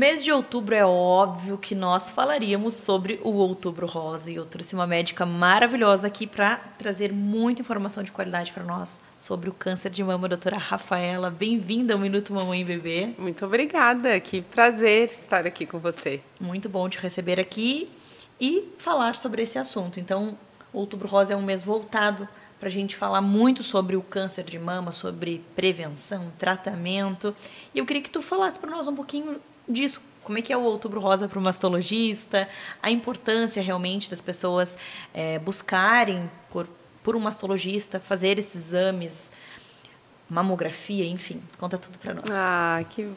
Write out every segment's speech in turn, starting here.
mês de outubro é óbvio que nós falaríamos sobre o Outubro Rosa e eu trouxe uma médica maravilhosa aqui para trazer muita informação de qualidade para nós sobre o câncer de mama, a doutora Rafaela. Bem-vinda ao Minuto Mamãe e Bebê. Muito obrigada, que prazer estar aqui com você. Muito bom te receber aqui e falar sobre esse assunto. Então, o Outubro Rosa é um mês voltado para a gente falar muito sobre o câncer de mama, sobre prevenção, tratamento. E eu queria que tu falasse para nós um pouquinho disso. Como é que é o Outubro Rosa para o mastologista, a importância realmente das pessoas buscarem por um mastologista, fazer esses exames, mamografia, enfim, conta tudo para nós.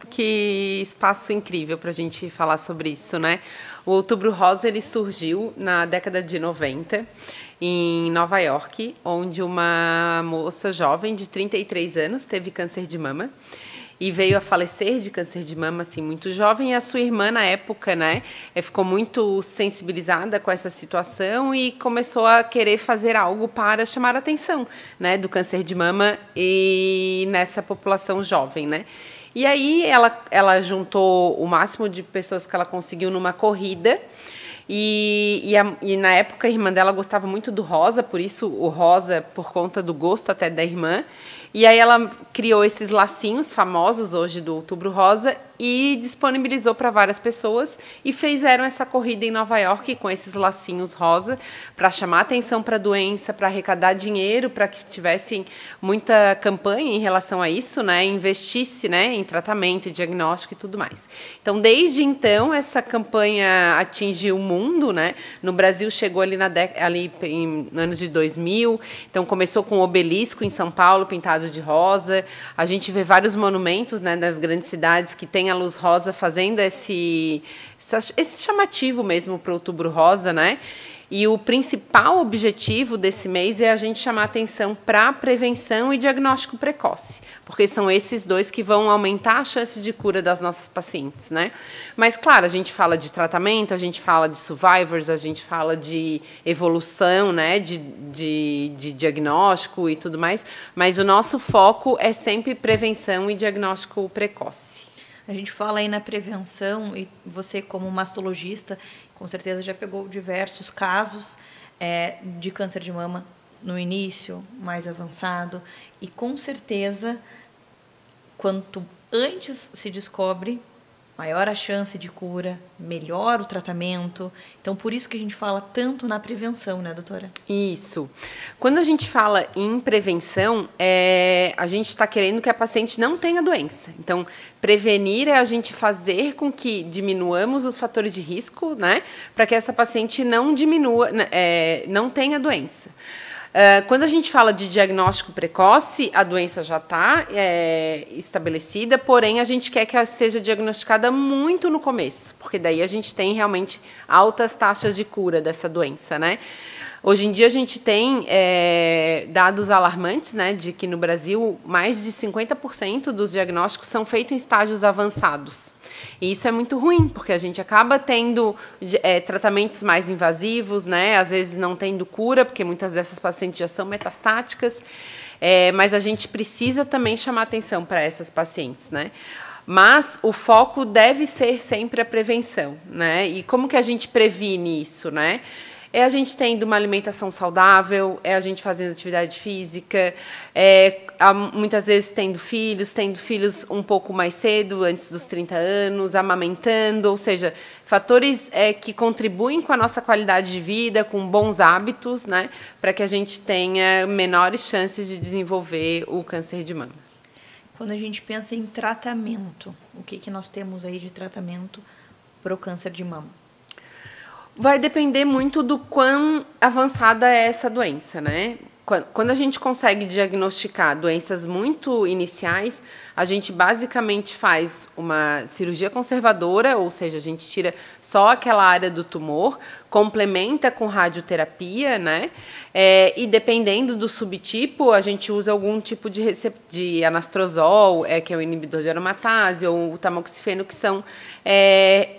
Que espaço incrível para a gente falar sobre isso, né? O Outubro Rosa, ele surgiu na década de 90, em Nova York, onde uma moça jovem de 33 anos teve câncer de mama e veio a falecer de câncer de mama, assim, muito jovem. E a sua irmã, na época, né, ficou muito sensibilizada com essa situação e começou a querer fazer algo para chamar a atenção, né, do câncer de mama e nessa população jovem, né. E aí ela juntou o máximo de pessoas que ela conseguiu numa corrida. E na época a irmã dela gostava muito do rosa, por isso o rosa, por conta do gosto até da irmã. E aí ela criou esses lacinhos famosos hoje do Outubro Rosa e disponibilizou para várias pessoas e fizeram essa corrida em Nova York com esses lacinhos rosa para chamar atenção para a doença, para arrecadar dinheiro, para que tivessem muita campanha em relação a isso, né, investisse, né, em tratamento, diagnóstico e tudo mais. Então, desde então, essa campanha atingiu o mundo, né? No Brasil chegou ali em anos de 2000, então começou com o obelisco em São Paulo, pintado de rosa. A gente vê vários monumentos, né, das grandes cidades que tem a luz rosa fazendo esse chamativo mesmo para o Outubro Rosa, né? E o principal objetivo desse mês é a gente chamar atenção para a prevenção e diagnóstico precoce, porque são esses dois que vão aumentar a chance de cura das nossas pacientes, né? Mas, claro, a gente fala de tratamento, a gente fala de survivors, a gente fala de evolução, né, de diagnóstico e tudo mais, mas o nosso foco é sempre prevenção e diagnóstico precoce. A gente fala aí na prevenção e você, como mastologista, com certeza já pegou diversos casos de câncer de mama no início, mais avançado. E, com certeza, quanto antes se descobre, maior a chance de cura, melhor o tratamento. Então, por isso que a gente fala tanto na prevenção, né, doutora? Isso. Quando a gente fala em prevenção, a gente está querendo que a paciente não tenha doença. Então, prevenir é a gente fazer com que diminuamos os fatores de risco, né, para que essa paciente não não tenha doença. Quando a gente fala de diagnóstico precoce, a doença já está estabelecida, porém a gente quer que ela seja diagnosticada muito no começo, porque daí a gente tem realmente altas taxas de cura dessa doença, né? Hoje em dia a gente tem dados alarmantes, né, de que no Brasil mais de 50% dos diagnósticos são feitos em estágios avançados. E isso é muito ruim, porque a gente acaba tendo tratamentos mais invasivos, né, às vezes não tendo cura, porque muitas dessas pacientes já são metastáticas, mas a gente precisa também chamar atenção para essas pacientes, né? Mas o foco deve ser sempre a prevenção, né? E como que a gente previne isso, né? É a gente tendo uma alimentação saudável, é a gente fazendo atividade física, muitas vezes tendo filhos um pouco mais cedo, antes dos 30 anos, amamentando, ou seja, fatores que contribuem com a nossa qualidade de vida, com bons hábitos, né, para que a gente tenha menores chances de desenvolver o câncer de mama. Quando a gente pensa em tratamento, o que nós temos aí de tratamento para o câncer de mama? Vai depender muito do quão avançada é essa doença, né? Quando a gente consegue diagnosticar doenças muito iniciais, a gente basicamente faz uma cirurgia conservadora, ou seja, a gente tira só aquela área do tumor, complementa com radioterapia, né? E dependendo do subtipo, a gente usa algum tipo de anastrozol, que é o inibidor de aromatase, ou o tamoxifeno, que são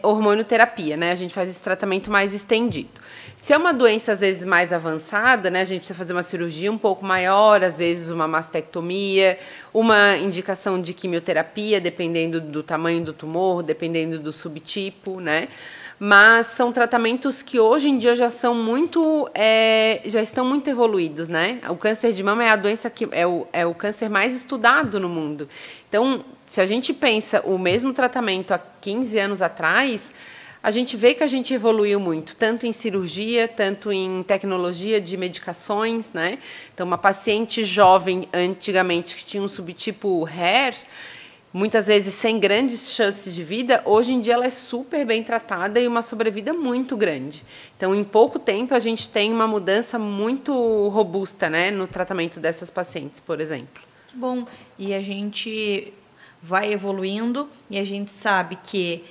hormonioterapia, né? A gente faz esse tratamento mais estendido. Se é uma doença, às vezes, mais avançada, né? A gente precisa fazer uma cirurgia um pouco maior, às vezes uma mastectomia, uma indicação de quimioterapia, dependendo do tamanho do tumor, dependendo do subtipo, né? Mas são tratamentos que hoje em dia já estão muito evoluídos, né? O câncer de mama é a doença que é o câncer mais estudado no mundo. Então, se a gente pensa o mesmo tratamento há 15 anos atrás, a gente vê que a gente evoluiu muito, tanto em cirurgia, tanto em tecnologia de medicações, né? Então, uma paciente jovem, antigamente, que tinha um subtipo HER, muitas vezes sem grandes chances de vida, hoje em dia ela é super bem tratada e uma sobrevida muito grande. Então, em pouco tempo, a gente tem uma mudança muito robusta, né, no tratamento dessas pacientes, por exemplo. Que bom. E a gente vai evoluindo e a gente sabe que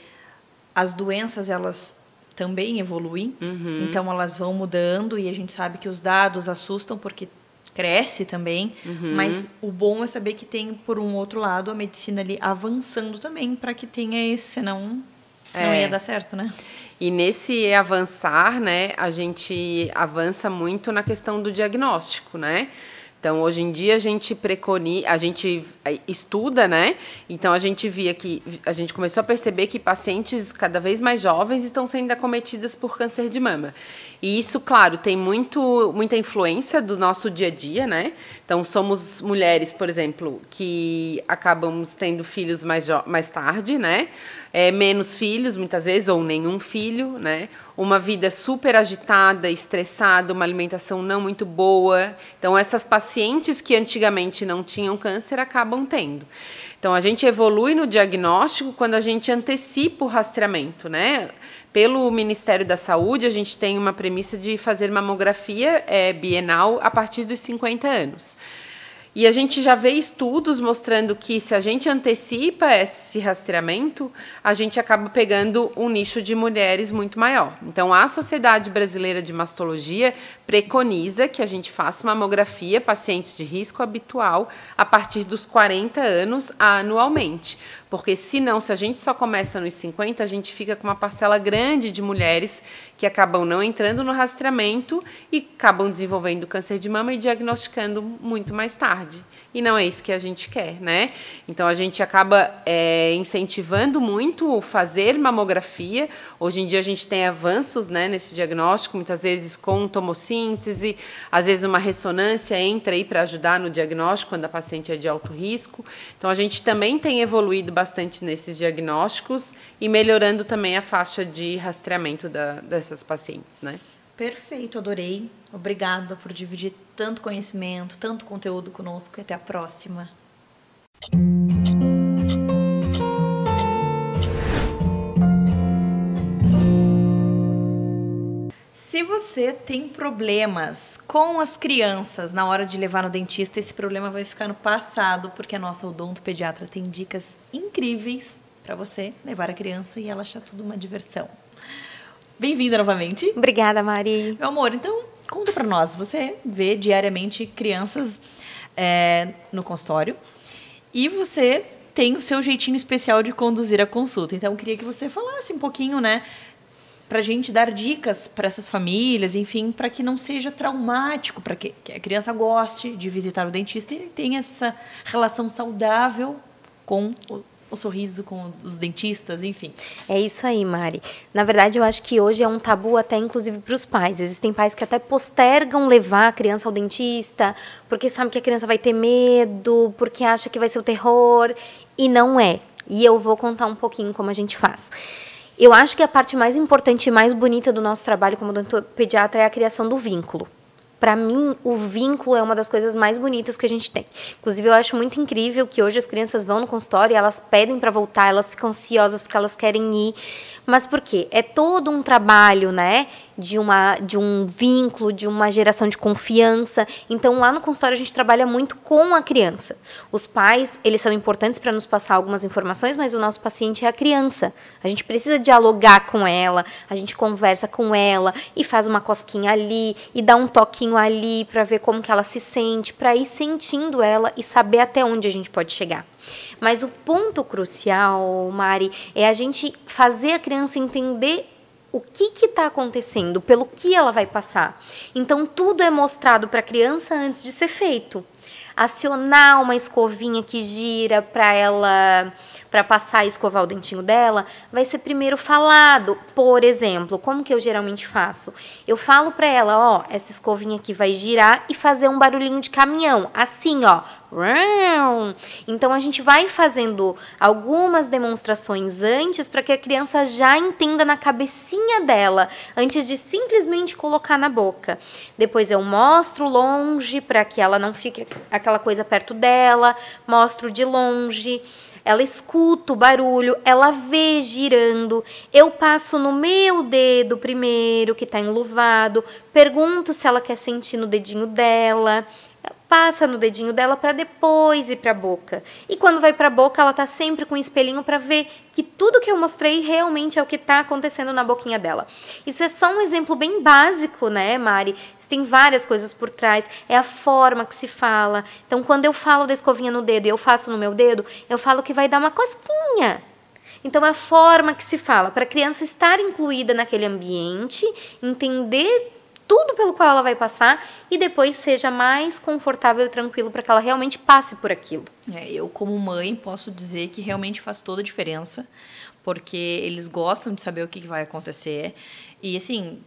as doenças, elas também evoluem, então elas vão mudando e a gente sabe que os dados assustam porque cresce também, mas o bom é saber que tem, por um outro lado, a medicina ali avançando também para que tenha esse, senão não ia dar certo, né? E nesse avançar, né, a gente avança muito na questão do diagnóstico, né? Então, hoje em dia, a gente estuda, né? Então, a gente começou a perceber que pacientes cada vez mais jovens estão sendo acometidas por câncer de mama. E isso, claro, tem muita influência do nosso dia a dia, né? Então, somos mulheres, por exemplo, que acabamos tendo filhos mais tarde, né? Menos filhos, muitas vezes, ou nenhum filho, né? Uma vida super agitada, estressada, uma alimentação não muito boa. Então, essas pacientes que antigamente não tinham câncer acabam tendo. Então, a gente evolui no diagnóstico quando a gente antecipa o rastreamento, né? Pelo Ministério da Saúde, a gente tem uma premissa de fazer mamografia bienal a partir dos 50 anos. E a gente já vê estudos mostrando que se a gente antecipa esse rastreamento, a gente acaba pegando um nicho de mulheres muito maior. Então, a Sociedade Brasileira de Mastologia preconiza que a gente faça mamografia pacientes de risco habitual a partir dos 40 anos anualmente. Porque senão, se a gente só começa nos 50, a gente fica com uma parcela grande de mulheres que acabam não entrando no rastreamento e acabam desenvolvendo câncer de mama e diagnosticando muito mais tarde. E não é isso que a gente quer, né? Então, a gente acaba incentivando muito fazer mamografia. Hoje em dia, a gente tem avanços, né, nesse diagnóstico, muitas vezes com tomossíntese, às vezes uma ressonância entra aí para ajudar no diagnóstico quando a paciente é de alto risco. Então, a gente também tem evoluído bastante nesses diagnósticos e melhorando também a faixa de rastreamento dessas pacientes, né? Perfeito, adorei. Obrigada por dividir tanto conhecimento, tanto conteúdo conosco e até a próxima. Se você tem problemas com as crianças na hora de levar no dentista, esse problema vai ficar no passado, porque a nossa odontopediatra tem dicas incríveis para você levar a criança e ela achar tudo uma diversão. Bem-vinda novamente. Obrigada, Mari. Meu amor, então conta para nós. Você vê diariamente crianças no consultório e você tem o seu jeitinho especial de conduzir a consulta. Então, eu queria que você falasse um pouquinho, né, para a gente dar dicas para essas famílias, enfim, para que não seja traumático, para que a criança goste de visitar o dentista e tenha essa relação saudável com o sorriso, com os dentistas, enfim. É isso aí, Mari. Na verdade, eu acho que hoje é um tabu até, inclusive, para os pais. Existem pais que até postergam levar a criança ao dentista, porque sabe que a criança vai ter medo, porque acha que vai ser o terror, e não é. E eu vou contar um pouquinho como a gente faz. Eu acho que a parte mais importante e mais bonita do nosso trabalho como odontopediatra é a criação do vínculo. Para mim, o vínculo é uma das coisas mais bonitas que a gente tem. Inclusive, eu acho muito incrível que hoje as crianças vão no consultório e elas pedem para voltar, elas ficam ansiosas porque elas querem ir. Mas por quê? É todo um trabalho, né? De um vínculo, de uma geração de confiança. Então, lá no consultório, a gente trabalha muito com a criança. Os pais, eles são importantes para nos passar algumas informações, mas o nosso paciente é a criança. A gente precisa dialogar com ela, a gente conversa com ela e faz uma cosquinha ali e dá um toquinho ali para ver como que ela se sente, para ir sentindo ela e saber até onde a gente pode chegar. Mas o ponto crucial, Mari, é a gente fazer a criança entender o que está acontecendo, pelo que ela vai passar. Então, tudo é mostrado para a criança antes de ser feito. Acionar uma escovinha que gira para ela, para passar e escovar o dentinho dela, vai ser primeiro falado. Por exemplo, como que eu geralmente faço? Eu falo para ela, ó, essa escovinha aqui vai girar e fazer um barulhinho de caminhão, assim, ó. Então, a gente vai fazendo algumas demonstrações antes para que a criança já entenda na cabecinha dela, antes de simplesmente colocar na boca. Depois eu mostro longe para que ela não fique aquela coisa perto dela, mostro de longe. Ela escuta o barulho, ela vê girando. Eu passo no meu dedo primeiro, que está enluvado, pergunto se ela quer sentir no dedinho dela. Passa no dedinho dela para depois ir para a boca. E quando vai para a boca, ela tá sempre com um espelhinho para ver que tudo que eu mostrei realmente é o que está acontecendo na boquinha dela. Isso é só um exemplo bem básico, né, Mari? Tem várias coisas por trás. É a forma que se fala. Então, quando eu falo da escovinha no dedo e eu faço no meu dedo, eu falo que vai dar uma cosquinha. Então, é a forma que se fala, para a criança estar incluída naquele ambiente, entender tudo pelo qual ela vai passar e depois seja mais confortável e tranquilo para que ela realmente passe por aquilo. Eu, como mãe, posso dizer que realmente faz toda a diferença, porque eles gostam de saber o que vai acontecer. E, assim,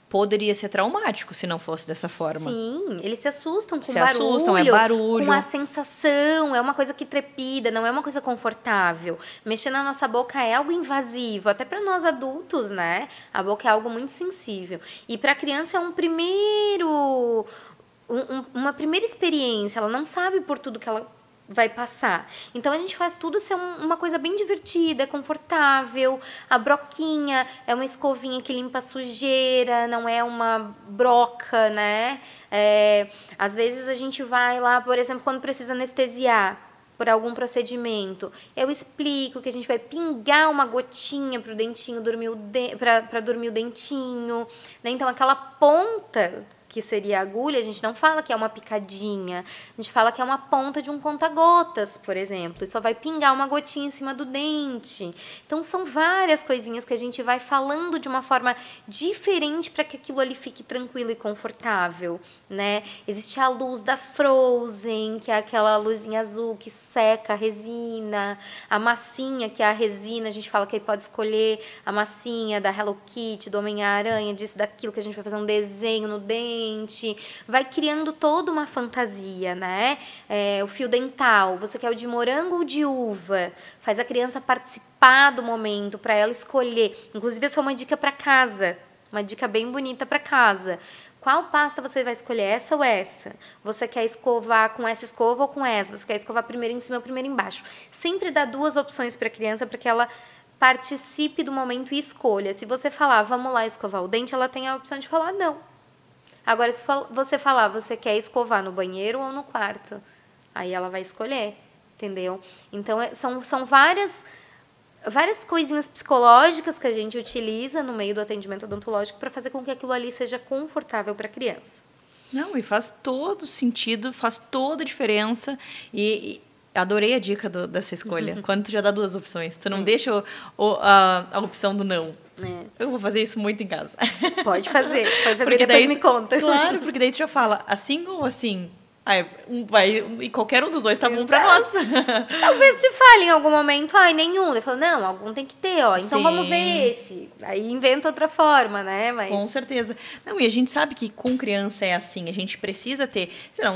poderia ser traumático se não fosse dessa forma. Sim, eles se assustam com se assustam, é barulho. Com a sensação, é uma coisa que trepida, não é uma coisa confortável. Mexer na nossa boca é algo invasivo, até para nós adultos, né? A boca é algo muito sensível. E para a criança é uma primeira experiência, ela não sabe por tudo que ela vai passar. Então, a gente faz tudo ser uma coisa bem divertida, confortável. A broquinha é uma escovinha que limpa a sujeira, não é uma broca, né? Às vezes, a gente vai lá, por exemplo, quando precisa anestesiar por algum procedimento, eu explico que a gente vai pingar uma gotinha para o dentinho dormir para dormir o dentinho, né? Então, aquela ponta que seria a agulha, a gente não fala que é uma picadinha, a gente fala que é uma ponta de um conta-gotas, por exemplo, e só vai pingar uma gotinha em cima do dente. Então, são várias coisinhas que a gente vai falando de uma forma diferente para que aquilo ali fique tranquilo e confortável, né? Existe a luz da Frozen, que é aquela luzinha azul que seca a resina, a massinha, que é a resina, a gente fala que aí pode escolher a massinha da Hello Kitty, do Homem-Aranha, disso, daquilo, que a gente vai fazer um desenho no dente, vai criando toda uma fantasia, né? O fio dental, você quer o de morango ou de uva? Faz a criança participar do momento, para ela escolher. Inclusive, essa é uma dica para casa, uma dica bem bonita para casa. Qual pasta você vai escolher, essa ou essa? Você quer escovar com essa escova ou com essa? Você quer escovar primeiro em cima ou primeiro embaixo? Sempre dá duas opções para a criança, para que ela participe do momento e escolha. Se você falar, vamos lá escovar o dente, ela tem a opção de falar não. Agora, se você falar, você quer escovar no banheiro ou no quarto? Aí ela vai escolher, entendeu? Então, são várias coisinhas psicológicas que a gente utiliza no meio do atendimento odontológico para fazer com que aquilo ali seja confortável para a criança. Não, e faz todo sentido, faz toda a diferença. E adorei a dica dessa escolha. Quando tu já dá duas opções. Tu não deixa a opção do não. Eu vou fazer isso muito em casa. Pode fazer porque depois me conta. Claro, porque daí tu já fala assim ou assim. E qualquer um dos dois tá bom pra nós. Talvez te fale em algum momento, nenhum. Eu falo, não, algum tem que ter, ó. Então Sim. Vamos ver esse. Aí inventa outra forma, né? Mas... Com certeza. Não, e a gente sabe que com criança é assim. A gente precisa ter, sei lá,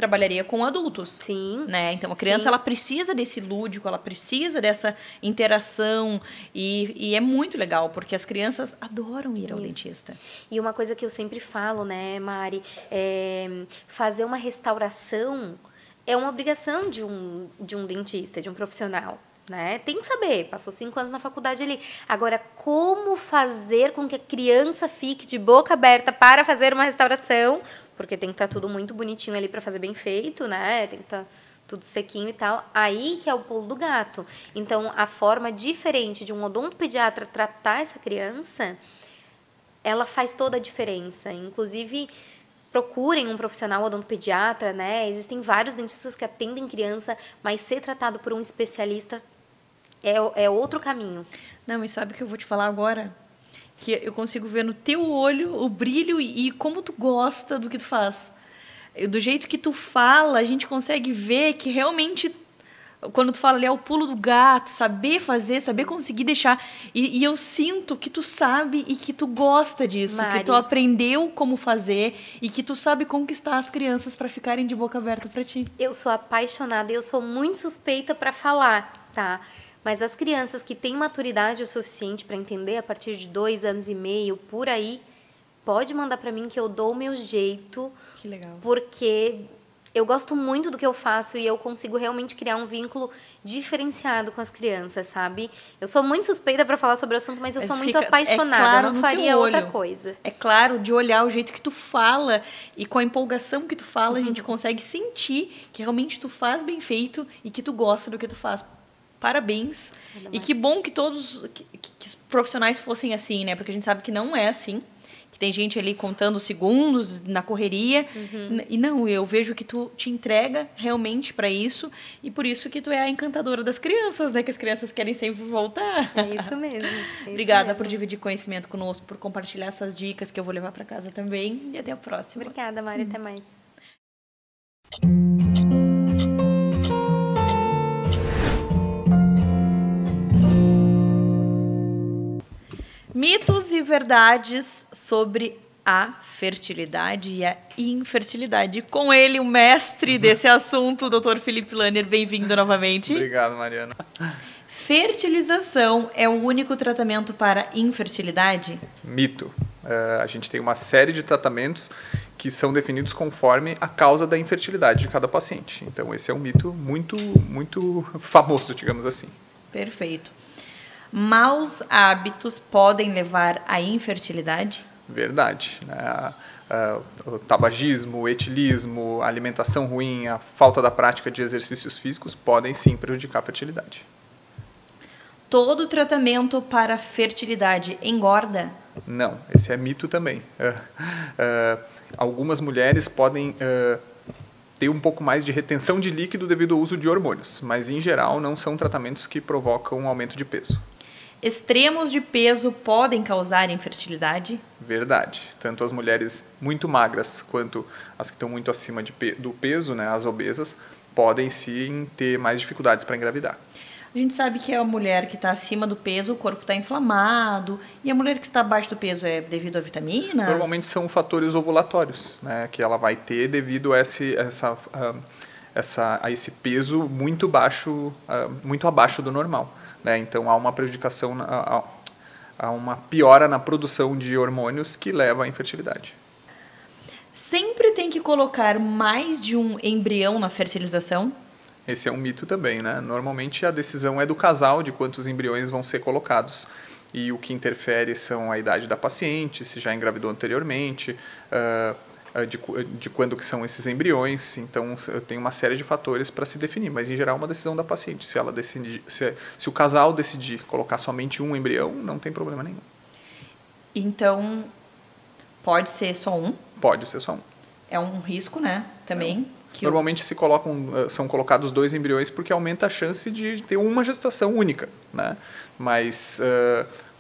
trabalharia com adultos. Sim. Né? Então, a criança, Sim. ela precisa desse lúdico, ela precisa dessa interação. E é muito legal, porque as crianças adoram ir ao Isso. dentista. E uma coisa que eu sempre falo, né, Mari, fazer uma restauração é uma obrigação de um dentista, de um profissional. Né? Tem que saber, passou 5 anos na faculdade ali. Agora, como fazer com que a criança fique de boca aberta para fazer uma restauração? Porque tem que estar tudo muito bonitinho ali para fazer bem feito, né? Tem que estar tudo sequinho e tal. Aí que é o pulo do gato. Então, a forma diferente de um odontopediatra tratar essa criança, ela faz toda a diferença. Inclusive, procurem um profissional odontopediatra, né? Existem vários dentistas que atendem criança, mas ser tratado por um especialista é outro caminho. Não, e sabe o que eu vou te falar agora? Que eu consigo ver no teu olho o brilho e como tu gosta do que tu faz. Do jeito que tu fala, a gente consegue ver que realmente, quando tu fala ali, é o pulo do gato, saber fazer, saber conseguir deixar. E eu sinto que tu sabe e que tu gosta disso, Mari, que tu aprendeu como fazer e que tu sabe conquistar as crianças para ficarem de boca aberta para ti. eu sou apaixonada e eu sou muito suspeita para falar, tá? Mas as crianças que têm maturidade o suficiente para entender a partir de 2 anos e meio, por aí, pode mandar para mim que eu dou o meu jeito. Que legal. Porque eu gosto muito do que eu faço e eu consigo realmente criar um vínculo diferenciado com as crianças, sabe? Eu sou muito suspeita para falar sobre o assunto, mas eu sou muito apaixonada, claro, eu não faria outra coisa. É claro, de olhar o jeito que tu fala e com a empolgação que tu fala, a gente consegue sentir que realmente tu faz bem feito e que tu gosta do que tu faz. Parabéns. E que bom que todos que os profissionais fossem assim, né? Porque a gente sabe que não é assim. Que tem gente ali contando segundos na correria. E não, eu vejo que tu te entrega realmente para isso. E por isso que tu é a encantadora das crianças, né? Que as crianças querem sempre voltar. É isso mesmo. É isso Obrigada mesmo. por dividir conhecimento conosco, por compartilhar essas dicas que eu vou levar para casa também. E até a próxima. Obrigada, Mari. Até mais. Mitos e verdades sobre a fertilidade e a infertilidade. Com ele, o mestre desse assunto, o Dr. Felipe Lanner. Bem-vindo novamente. Obrigado, Mariana. Fertilização é o único tratamento para infertilidade? Mito. A gente tem uma série de tratamentos que são definidos conforme a causa da infertilidade de cada paciente. Então, esse é um mito muito famoso, digamos assim. Perfeito. Maus hábitos podem levar à infertilidade? Verdade. O tabagismo, o etilismo, a alimentação ruim, a falta da prática de exercícios físicos podem sim prejudicar a fertilidade. Todo tratamento para fertilidade engorda? Não, esse é mito também. Algumas mulheres podem ter um pouco mais de retenção de líquido devido ao uso de hormônios, mas em geral não são tratamentos que provocam um aumento de peso. Extremos de peso podem causar infertilidade? Verdade. Tanto as mulheres muito magras quanto as que estão muito acima do peso, né, as obesas, podem sim ter mais dificuldades para engravidar. A gente sabe que a mulher que está acima do peso, o corpo está inflamado. E a mulher que está abaixo do peso é devido a vitaminas? Normalmente são fatores ovulatórios, né, que ela vai ter devido a esse peso muito baixo, muito abaixo do normal. Né? Então há uma prejudicação, há uma piora na produção de hormônios que leva à infertilidade. Sempre tem que colocar mais de um embrião na fertilização? Esse é um mito também, né? Normalmente a decisão é do casal de quantos embriões vão ser colocados. E o que interfere são a idade da paciente, se já engravidou anteriormente, de quando que são esses embriões. Então tem uma série de fatores para se definir, mas em geral é uma decisão da paciente. Se ela decidir, se o casal decidir colocar somente um embrião, não tem problema nenhum. Então pode ser só um? Pode ser só um. É um risco, né? Também. Normalmente são colocados 2 embriões porque aumenta a chance de ter uma gestação única, né? Mas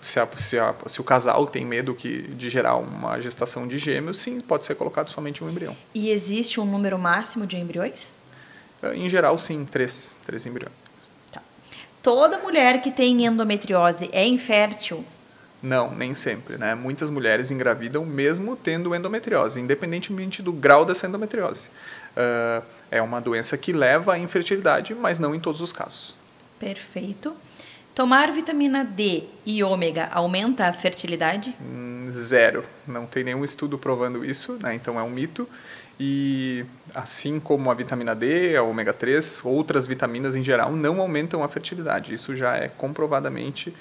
se o casal tem medo de gerar uma gestação de gêmeos, sim, pode ser colocado somente um embrião. E existe um número máximo de embriões? Em geral, sim, 3 embriões. Tá. Toda mulher que tem endometriose é infértil? Não, nem sempre, né? Muitas mulheres engravidam mesmo tendo endometriose, independentemente do grau dessa endometriose. é uma doença que leva à infertilidade, mas não em todos os casos. Perfeito. Tomar vitamina D e ômega aumenta a fertilidade? Zero. Não tem nenhum estudo provando isso, né? Então é um mito. E assim como a vitamina D, a ômega 3, outras vitaminas em geral não aumentam a fertilidade. Isso já é comprovadamente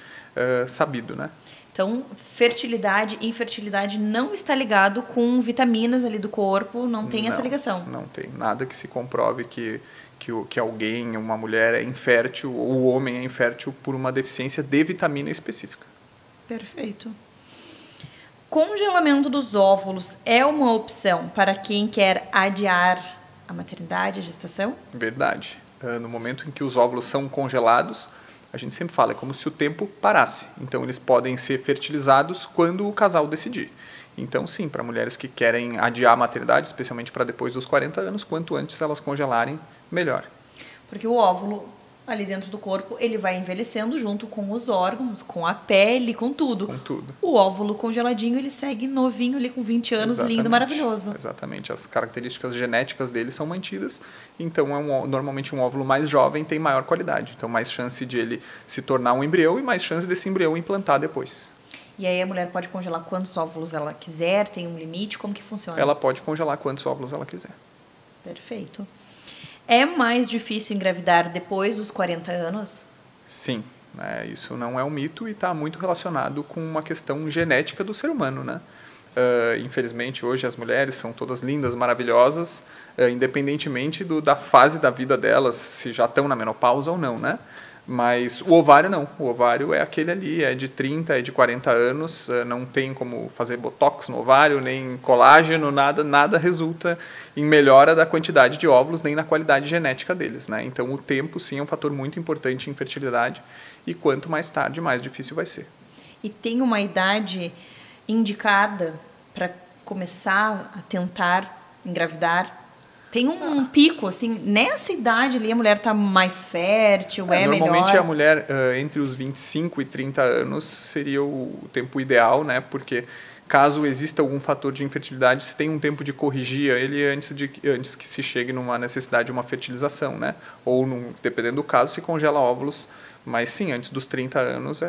sabido, né? Então, fertilidade e infertilidade não está ligado com vitaminas ali do corpo, não tem essa ligação. Não tem nada que se comprove que alguém, uma mulher é infértil ou o homem é infértil por uma deficiência de vitamina específica. Perfeito. Congelamento dos óvulos é uma opção para quem quer adiar a maternidade, a gestação? Verdade. No momento em que os óvulos são congelados, a gente sempre fala, é como se o tempo parasse. Então, eles podem ser fertilizados quando o casal decidir. Então, sim, para mulheres que querem adiar a maternidade, especialmente para depois dos 40 anos, quanto antes elas congelarem, melhor. Porque o óvulo ali dentro do corpo, ele vai envelhecendo junto com os órgãos, com a pele, com tudo. Com tudo. O óvulo congeladinho, ele segue novinho ali com 20 anos, Exatamente, lindo, maravilhoso. Exatamente. As características genéticas dele são mantidas. Então, normalmente um óvulo mais jovem tem maior qualidade. Então, mais chance de ele se tornar um embrião e mais chance desse embrião implantar depois. E aí a mulher pode congelar quantos óvulos ela quiser, tem um limite, como que funciona? Ela pode congelar quantos óvulos ela quiser. Perfeito. É mais difícil engravidar depois dos 40 anos? Sim, isso não é um mito e está muito relacionado com uma questão genética do ser humano, né? Infelizmente, hoje as mulheres são todas lindas, maravilhosas, independentemente da fase da vida delas, se já estão na menopausa ou não, né? Mas o ovário não. O ovário é aquele ali, é de 30, é de 40 anos, não tem como fazer botox no ovário, nem colágeno, nada resulta em melhora da quantidade de óvulos, nem na qualidade genética deles, né? Então, o tempo, sim, é um fator muito importante em fertilidade e quanto mais tarde, mais difícil vai ser. E tem uma idade indicada para começar a tentar engravidar? Tem um pico, assim, nessa idade ali a mulher está mais fértil, melhor? Normalmente a mulher entre os 25 e 30 anos seria o tempo ideal, né? Porque caso exista algum fator de infertilidade, se tem um tempo de corrigir ele antes que se chegue numa necessidade de uma fertilização, né? Ou, dependendo do caso, se congela óvulos. Mas sim, antes dos 30 anos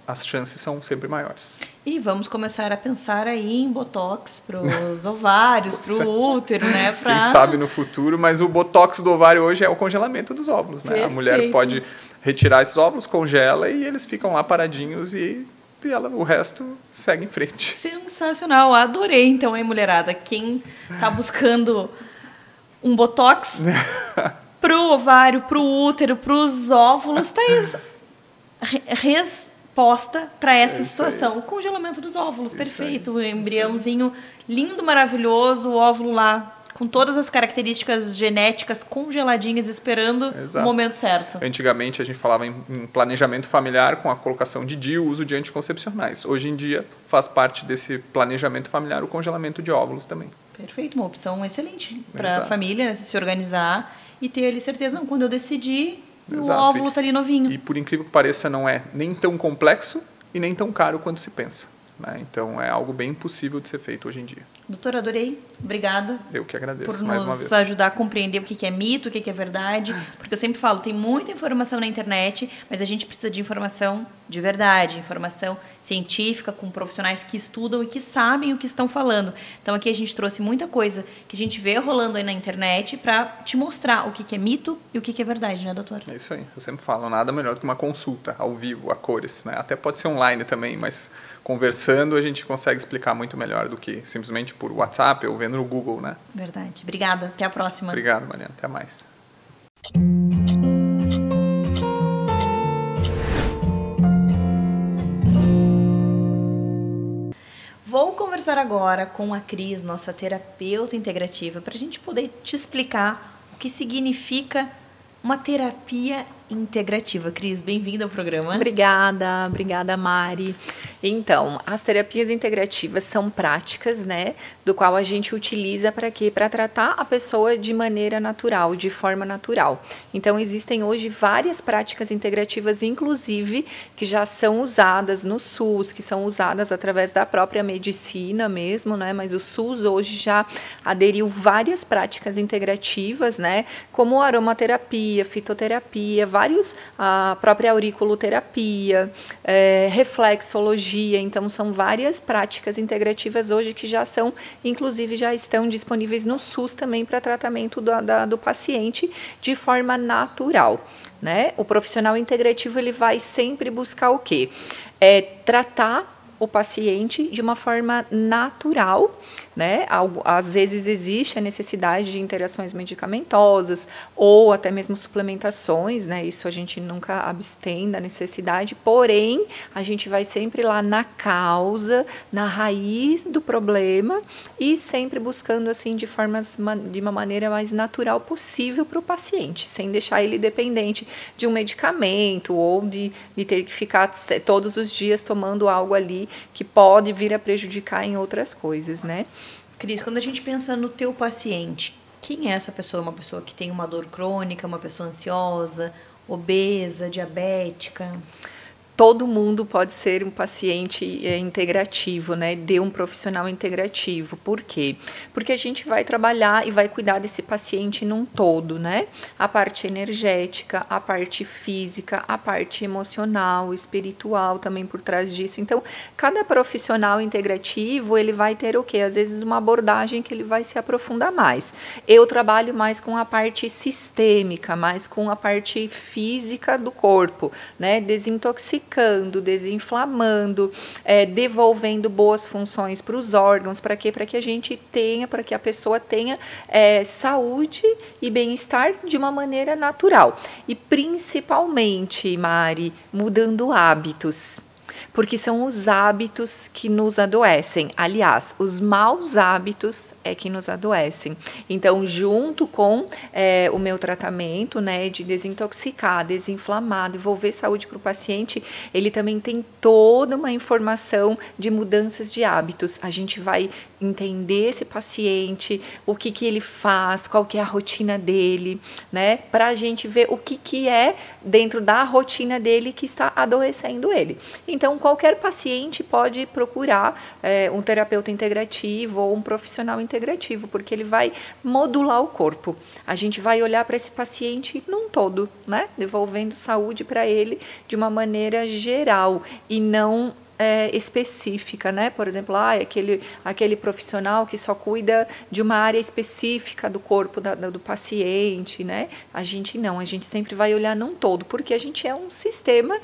as chances são sempre maiores. E vamos começar a pensar aí em botox para os ovários, para o útero, né? Quem sabe no futuro, mas o botox do ovário hoje é o congelamento dos óvulos, né? Perfeito. A mulher pode retirar esses óvulos, congela e eles ficam lá paradinhos e o resto segue em frente. Sensacional, adorei então, hein, mulherada? Quem está buscando um botox pro ovário, pro útero, pros óvulos, tá aí resposta para essa situação. O congelamento dos óvulos, perfeito. O embriãozinho lindo, maravilhoso, o óvulo lá com todas as características genéticas congeladinhas, esperando o momento certo. Antigamente a gente falava em planejamento familiar com a colocação de DIU, uso de anticoncepcionais. Hoje em dia faz parte desse planejamento familiar o congelamento de óvulos também. Perfeito, uma opção excelente para a família se organizar e ter ali certeza, não, quando eu decidi, o óvulo está ali novinho. E por incrível que pareça, não é nem tão complexo e nem tão caro quanto se pensa, né? Então é algo bem possível de ser feito hoje em dia. Doutora, adorei. Obrigada. Eu que agradeço por mais uma nos vez. ajudar a compreender o que é mito, o que é verdade. Porque eu sempre falo, tem muita informação na internet, mas a gente precisa de informação de verdade, informação científica, com profissionais que estudam e que sabem o que estão falando. Então aqui a gente trouxe muita coisa que a gente vê rolando aí na internet para te mostrar o que é mito e o que é verdade, né, doutor? É isso aí. Eu sempre falo, nada melhor do que uma consulta ao vivo, a cores, né? Até pode ser online também, mas conversando a gente consegue explicar muito melhor do que simplesmente por WhatsApp ou vendo no Google, né? Verdade. Obrigada. Até a próxima. Obrigado, Mariana. Até mais. Vou conversar agora com a Cris, nossa terapeuta integrativa, para a gente poder te explicar o que significa uma terapia integrativa. Cris, bem-vinda ao programa. Obrigada, Mari. Então, as terapias integrativas são práticas, né, do qual a gente utiliza para quê? Para tratar a pessoa de maneira natural, de forma natural. Então, existem hoje várias práticas integrativas, inclusive, que já são usadas no SUS, que são usadas através da própria medicina mesmo, né, mas o SUS hoje já aderiu várias práticas integrativas, né, como aromaterapia, fitoterapia, a própria auriculoterapia, reflexologia. Então, são várias práticas integrativas hoje que já são, inclusive, já estão disponíveis no SUS também para tratamento do paciente de forma natural, né? O profissional integrativo, ele vai sempre buscar o quê? Tratar o paciente de uma forma natural, né? Às vezes existe a necessidade de interações medicamentosas ou até mesmo suplementações, né? Isso a gente nunca abstém da necessidade, porém a gente vai sempre lá na causa, na raiz do problema e sempre buscando assim de uma maneira mais natural possível para o paciente, sem deixar ele dependente de um medicamento ou de ter que ficar todos os dias tomando algo ali que pode vir a prejudicar em outras coisas, né? Cris, quando a gente pensa no teu paciente, quem é essa pessoa? Uma pessoa que tem uma dor crônica, uma pessoa ansiosa, obesa, diabética? Todo mundo pode ser um paciente integrativo, né? De um profissional integrativo. Por quê? Porque a gente vai trabalhar e vai cuidar desse paciente num todo, né? A parte energética, a parte física, a parte emocional, espiritual também por trás disso. Então, cada profissional integrativo, ele vai ter o quê? Às vezes uma abordagem que ele vai se aprofundar mais. Eu trabalho mais com a parte sistêmica, mais com a parte física do corpo, né? Desintoxicando, desinflamando, devolvendo boas funções para os órgãos, para quê? Para que a gente tenha, para que a pessoa tenha saúde e bem-estar de uma maneira natural. E principalmente, Mari, mudando hábitos. Porque são os hábitos que nos adoecem. Aliás, os maus hábitos é que nos adoecem. Então, junto com o meu tratamento, né, de desintoxicar, desinflamar, devolver saúde para o paciente, ele também tem toda uma informação de mudanças de hábitos. A gente vai entender esse paciente, o que ele faz, qual que é a rotina dele, né, para a gente ver o que é dentro da rotina dele que está adoecendo ele. Então, qualquer paciente pode procurar um terapeuta integrativo ou um profissional integrativo, porque ele vai modular o corpo. A gente vai olhar para esse paciente num todo, né? Devolvendo saúde para ele de uma maneira geral e não específica, né? Por exemplo, aquele profissional que só cuida de uma área específica do corpo do paciente, né? A gente sempre vai olhar num todo, porque a gente é um sistema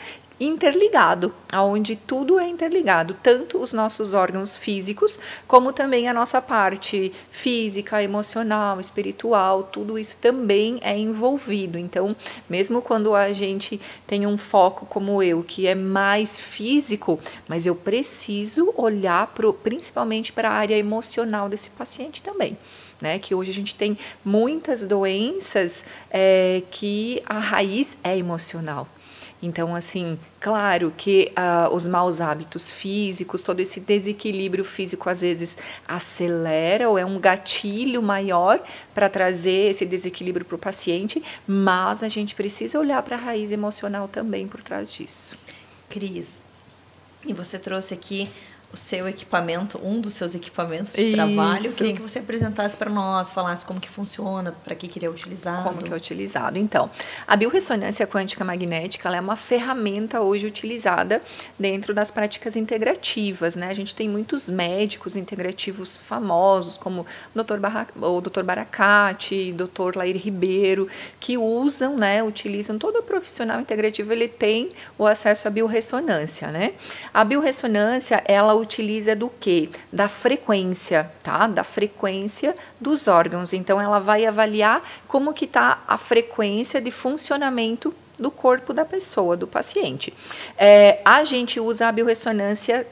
interligado, onde tudo é interligado, tanto os nossos órgãos físicos, como também a nossa parte física, emocional, espiritual, tudo isso também é envolvido. Então, mesmo quando a gente tem um foco como eu, que é mais físico, mas eu preciso olhar principalmente para a área emocional desse paciente também. Né, que hoje a gente tem muitas doenças que a raiz é emocional. Então, assim, claro que os maus hábitos físicos, todo esse desequilíbrio físico, às vezes, acelera ou é um gatilho maior para trazer esse desequilíbrio para o paciente, mas a gente precisa olhar para a raiz emocional também por trás disso. Cris, e você trouxe aqui o seu equipamento, um dos seus equipamentos de trabalho. Eu queria que você apresentasse para nós, falasse como que funciona, para que ele é utilizado. Como que é utilizado. Então, a biorressonância quântica magnética, ela é uma ferramenta hoje utilizada dentro das práticas integrativas, né? A gente tem muitos médicos integrativos famosos, como o Dr. Baracate, Dr. Lair Ribeiro, que usam, né, utilizam, todo profissional integrativo, ele tem o acesso à biorressonância, né? A biorressonância, ela utiliza do quê? Da frequência, tá? Da frequência dos órgãos. Então, ela vai avaliar como que está a frequência de funcionamento do corpo da pessoa, do paciente. A gente usa a biorressonância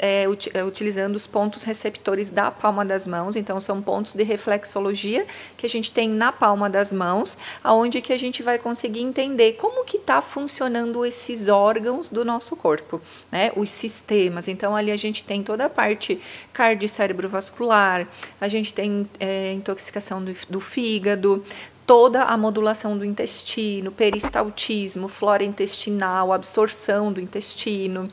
utilizando os pontos receptores da palma das mãos, então são pontos de reflexologia que a gente tem na palma das mãos, aonde que a gente vai conseguir entender como que está funcionando esses órgãos do nosso corpo, né? Os sistemas. Então ali a gente tem toda a parte cardio-cerebrovascular, a gente tem intoxicação do fígado, toda a modulação do intestino, peristaltismo, flora intestinal, absorção do intestino,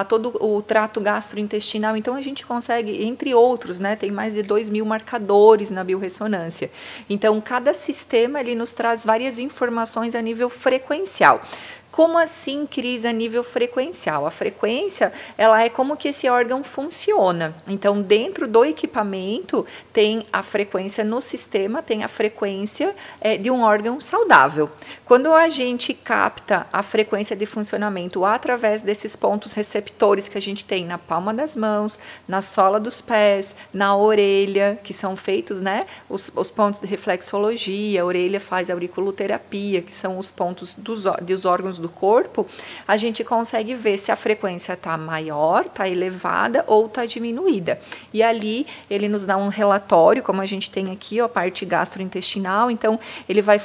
todo o trato gastrointestinal. Então, a gente consegue, entre outros, né, tem mais de 2.000 marcadores na biorressonância. Então, cada sistema ele nos traz várias informações a nível frequencial. Como assim, Cris, a nível frequencial? A frequência, ela é como que esse órgão funciona. Então, dentro do equipamento, tem a frequência no sistema, tem a frequência de um órgão saudável. Quando a gente capta a frequência de funcionamento através desses pontos receptores que a gente tem na palma das mãos, na sola dos pés, na orelha, que são feitos, né, os pontos de reflexologia, a orelha faz auriculoterapia, que são os pontos dos órgãos do corpo, a gente consegue ver se a frequência está maior, está elevada ou está diminuída. E ali ele nos dá um relatório, como a gente tem aqui, ó, a parte gastrointestinal, então ele vai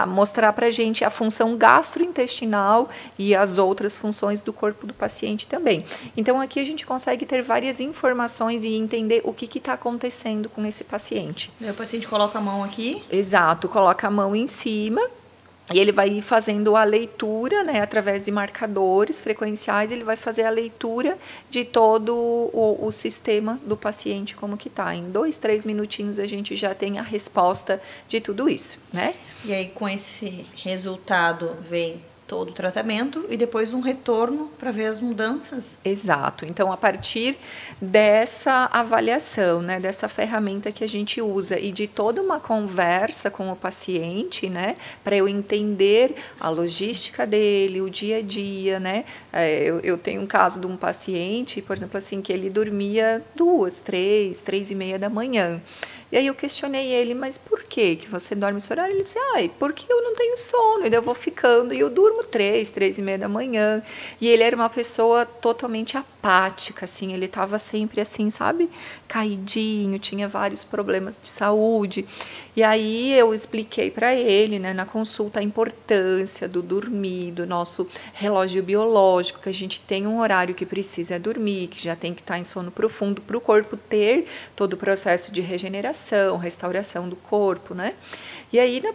mostrar para a gente a função gastrointestinal e as outras funções do corpo do paciente também. Então aqui a gente consegue ter várias informações e entender o que está acontecendo com esse paciente. E o paciente coloca a mão aqui? Exato, coloca a mão em cima. E ele vai ir fazendo a leitura, né, através de marcadores frequenciais, ele vai fazer a leitura de todo o sistema do paciente, como que tá. Em 2, 3 minutinhos a gente já tem a resposta de tudo isso, né? E aí, com esse resultado, vem todo o tratamento e depois um retorno para ver as mudanças. Exato. Então, a partir dessa avaliação, né, dessa ferramenta que a gente usa e de toda uma conversa com o paciente, né, para eu entender a logística dele, o dia a dia, né. Eu tenho um caso de um paciente, por exemplo, assim, que ele dormia 2, 3, 3:30 da manhã. E aí eu questionei ele, mas por que você dorme esse horário? Ele disse, porque eu não tenho sono, e daí eu vou ficando, e eu durmo 3, 3:30 da manhã. E ele era uma pessoa totalmente apática, assim, ele estava sempre assim, sabe, caidinho, tinha vários problemas de saúde. E aí eu expliquei para ele, né, na consulta, a importância do dormir, do nosso relógio biológico, que a gente tem um horário que precisa dormir, que já tem que estar em sono profundo para o corpo ter todo o processo de regeneração, restauração do corpo, né? E aí, na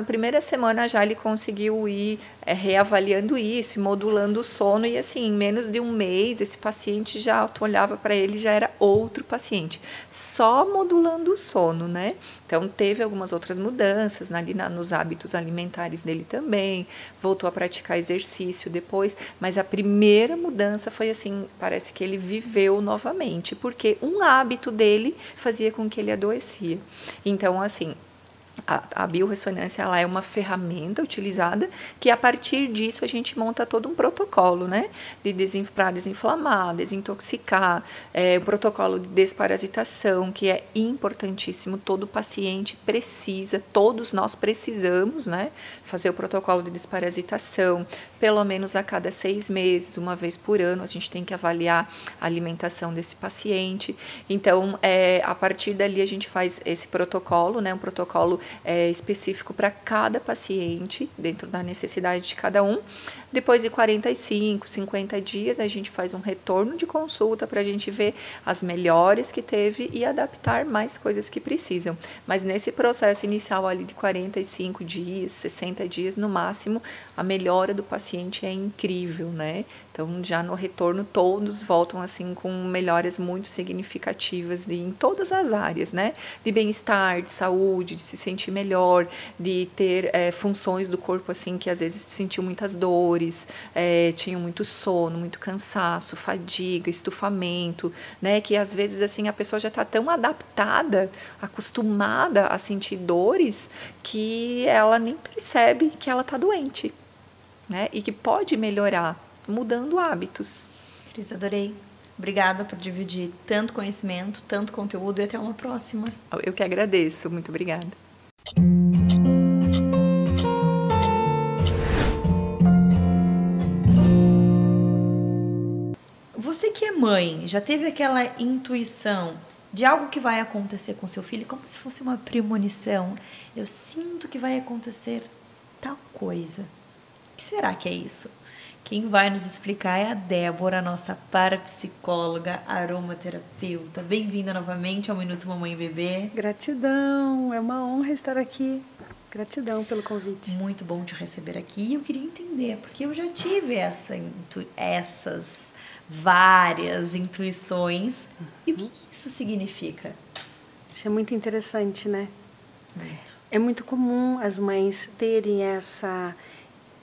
primeira semana, já ele conseguiu ir reavaliando isso, modulando o sono, e assim, em menos de um mês, esse paciente já, tu olhava para ele, já era outro paciente, só modulando o sono, né? Então, teve algumas outras mudanças ali nos hábitos alimentares dele também, voltou a praticar exercício depois, mas a primeira mudança foi assim, parece que ele viveu novamente, porque um hábito dele fazia com que ele adoecia. Então, assim, a biorressonância, ela é uma ferramenta utilizada que a partir disso a gente monta todo um protocolo, né, para desinflamar, desintoxicar, o protocolo de desparasitação, que é importantíssimo, todo paciente precisa, todos nós precisamos, né, fazer o protocolo de desparasitação, pelo menos a cada 6 meses, uma vez por ano, a gente tem que avaliar a alimentação desse paciente. Então, a partir dali a gente faz esse protocolo, né, um protocolo específico para cada paciente, dentro da necessidade de cada um. Depois de 45, 50 dias, a gente faz um retorno de consulta para a gente ver as melhores que teve e adaptar mais coisas que precisam. Mas nesse processo inicial ali de 45 dias, 60 dias no máximo, a melhora do paciente é incrível, né? Então, já no retorno, todos voltam assim com melhoras muito significativas em todas as áreas, né? De bem-estar, de saúde, de se sentir melhor, de ter funções do corpo assim que às vezes sentiu muitas dores, tinham muito sono, muito cansaço, fadiga, estufamento, né? Que às vezes assim a pessoa já está tão adaptada, acostumada a sentir dores, que ela nem percebe que ela está doente, né? E que pode melhorar mudando hábitos. Cris, adorei. Obrigada por dividir tanto conhecimento, tanto conteúdo, e até uma próxima. Eu que agradeço. Muito obrigada. Você que é mãe, já teve aquela intuição de algo que vai acontecer com seu filho, como se fosse uma premonição? Eu sinto que vai acontecer tal coisa. O que será que é isso? Quem vai nos explicar é a Débora, nossa parapsicóloga, aromaterapeuta. Bem-vinda novamente ao Minuto Mamãe e Bebê. Gratidão, é uma honra estar aqui. Gratidão pelo convite. Muito bom te receber aqui. Eu queria entender, porque eu já tive essas várias intuições. E o que isso significa? Isso é muito interessante, né? Muito. É muito comum as mães terem essa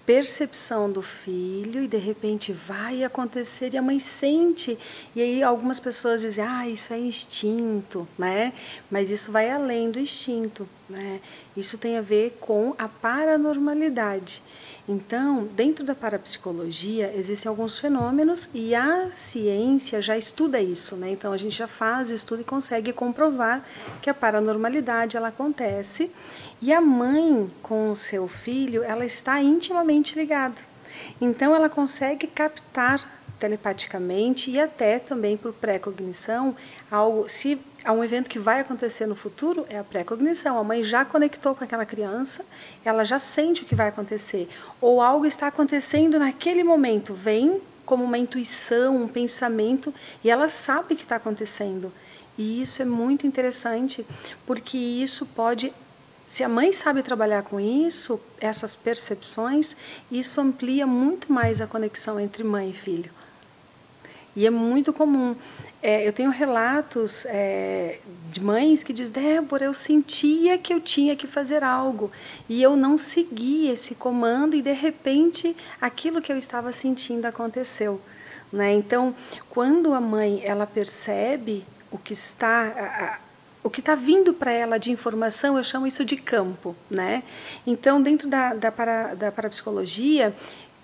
percepção do filho e de repente vai acontecer e a mãe sente. E aí algumas pessoas dizem, isso é instinto, né? Mas isso vai além do instinto, né? Isso tem a ver com a paranormalidade. Então, dentro da parapsicologia, existem alguns fenômenos e a ciência já estuda isso, né? Então, a gente já faz estudo e consegue comprovar que a paranormalidade, ela acontece. E a mãe, com o seu filho, ela está intimamente ligada. Então, ela consegue captar telepaticamente e até também por pré-cognição, se há um evento que vai acontecer no futuro, é a pré-cognição. A mãe já conectou com aquela criança, ela já sente o que vai acontecer. Ou algo está acontecendo naquele momento, vem como uma intuição, um pensamento, e ela sabe o que está acontecendo. E isso é muito interessante, porque isso pode... Se a mãe sabe trabalhar com isso, essas percepções, isso amplia muito mais a conexão entre mãe e filho. E é muito comum. Eu tenho relatos de mães que dizem, Débora, eu sentia que eu tinha que fazer algo e eu não segui esse comando e, de repente, aquilo que eu estava sentindo aconteceu. Né? Então, quando a mãe ela percebe o que está vindo para ela de informação, eu chamo isso de campo. Né? Então, dentro da parapsicologia,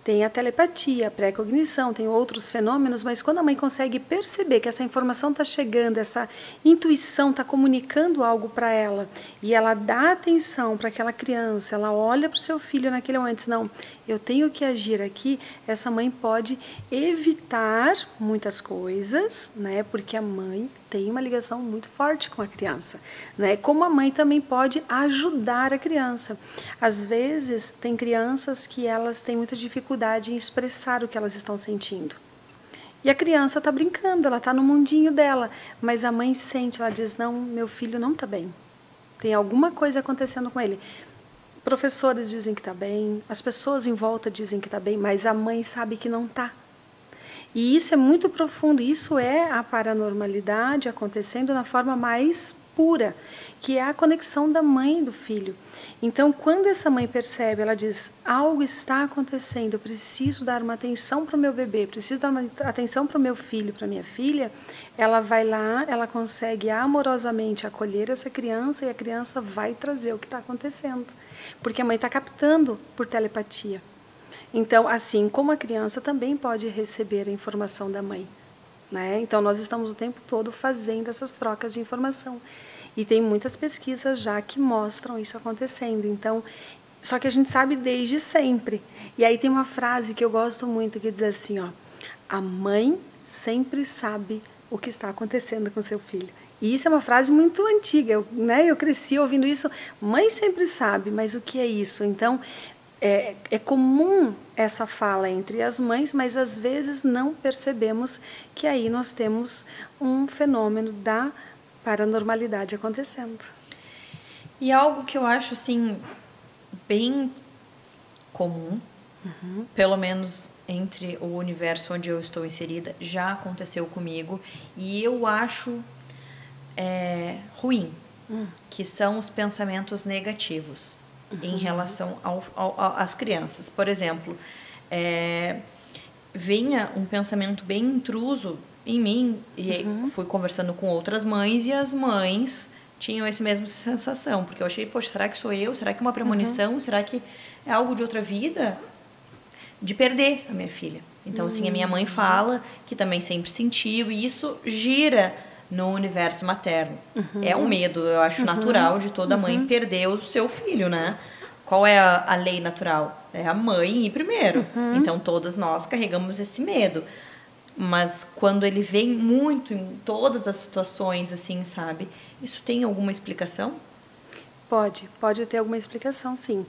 tem a telepatia, a pré-cognição, tem outros fenômenos, mas quando a mãe consegue perceber que essa informação está chegando, essa intuição está comunicando algo para ela, e ela dá atenção para aquela criança, ela olha para o seu filho naquele momento e diz, não, eu tenho que agir aqui, essa mãe pode evitar muitas coisas, né, porque a mãe tem uma ligação muito forte com a criança, né? Como a mãe também pode ajudar a criança. Às vezes, tem crianças que elas têm muita dificuldade em expressar o que elas estão sentindo. E a criança está brincando, ela está no mundinho dela, mas a mãe sente, ela diz, não, meu filho não está bem. Tem alguma coisa acontecendo com ele. Professores dizem que está bem, as pessoas em volta dizem que está bem, mas a mãe sabe que não está. E isso é muito profundo, isso é a paranormalidade acontecendo na forma mais pura, que é a conexão da mãe e do filho. Então, quando essa mãe percebe, ela diz, algo está acontecendo, eu preciso dar uma atenção para o meu bebê, preciso dar uma atenção para o meu filho, para a minha filha, ela vai lá, ela consegue amorosamente acolher essa criança e a criança vai trazer o que está acontecendo, porque a mãe está captando por telepatia. Então, assim como a criança também pode receber a informação da mãe, né? Então, nós estamos o tempo todo fazendo essas trocas de informação. E tem muitas pesquisas já que mostram isso acontecendo. Então, só que a gente sabe desde sempre. E aí tem uma frase que eu gosto muito que diz assim, a mãe sempre sabe o que está acontecendo com seu filho. E isso é uma frase muito antiga, eu cresci ouvindo isso, mãe sempre sabe, mas o que é isso? Então, é comum essa fala entre as mães, mas às vezes não percebemos que aí nós temos um fenômeno da paranormalidade acontecendo. E algo que eu acho, assim, bem comum, pelo menos entre o universo onde eu estou inserida, já aconteceu comigo, e eu acho ruim, que são os pensamentos negativos. Em relação às crianças. Por exemplo, vinha um pensamento bem intruso em mim, e fui conversando com outras mães, e as mães tinham essa mesma sensação, porque eu achei, poxa, será que sou eu? Será que é uma premonição? Será que é algo de outra vida? De perder a minha filha. Então, assim, a minha mãe fala que também sempre sentiu, e isso gira no universo materno. É um medo, eu acho, natural de toda mãe perder o seu filho, né? Qual é a lei natural? É a mãe ir primeiro. Então, todas nós carregamos esse medo. mas quando ele vem muito em todas as situações, assim, sabe? Isso tem alguma explicação? Pode ter alguma explicação, sim.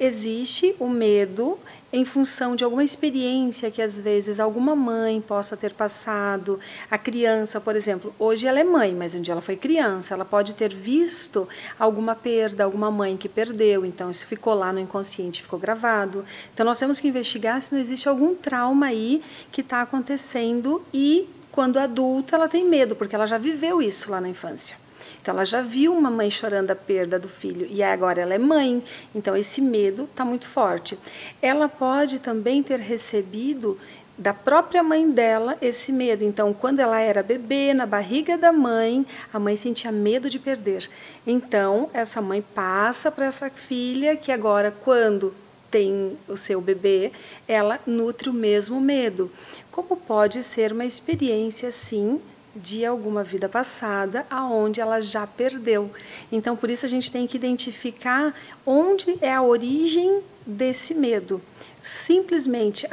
Existe o medo em função de alguma experiência que às vezes alguma mãe possa ter passado. A criança, por exemplo, hoje ela é mãe, mas um dia ela foi criança, ela pode ter visto alguma perda, alguma mãe que perdeu, então isso ficou lá no inconsciente, ficou gravado. Então nós temos que investigar se não existe algum trauma aí que está acontecendo e quando adulta ela tem medo, porque ela já viveu isso lá na infância. Então, ela já viu uma mãe chorando a perda do filho e agora ela é mãe, então esse medo está muito forte. Ela pode também ter recebido da própria mãe dela esse medo. Então, quando ela era bebê, na barriga da mãe, a mãe sentia medo de perder. Então, essa mãe passa para essa filha que agora, quando tem o seu bebê, ela nutre o mesmo medo. Como pode ser uma experiência assim, de alguma vida passada, aonde ela já perdeu. Então, por isso a gente tem que identificar onde é a origem desse medo. Simplesmente,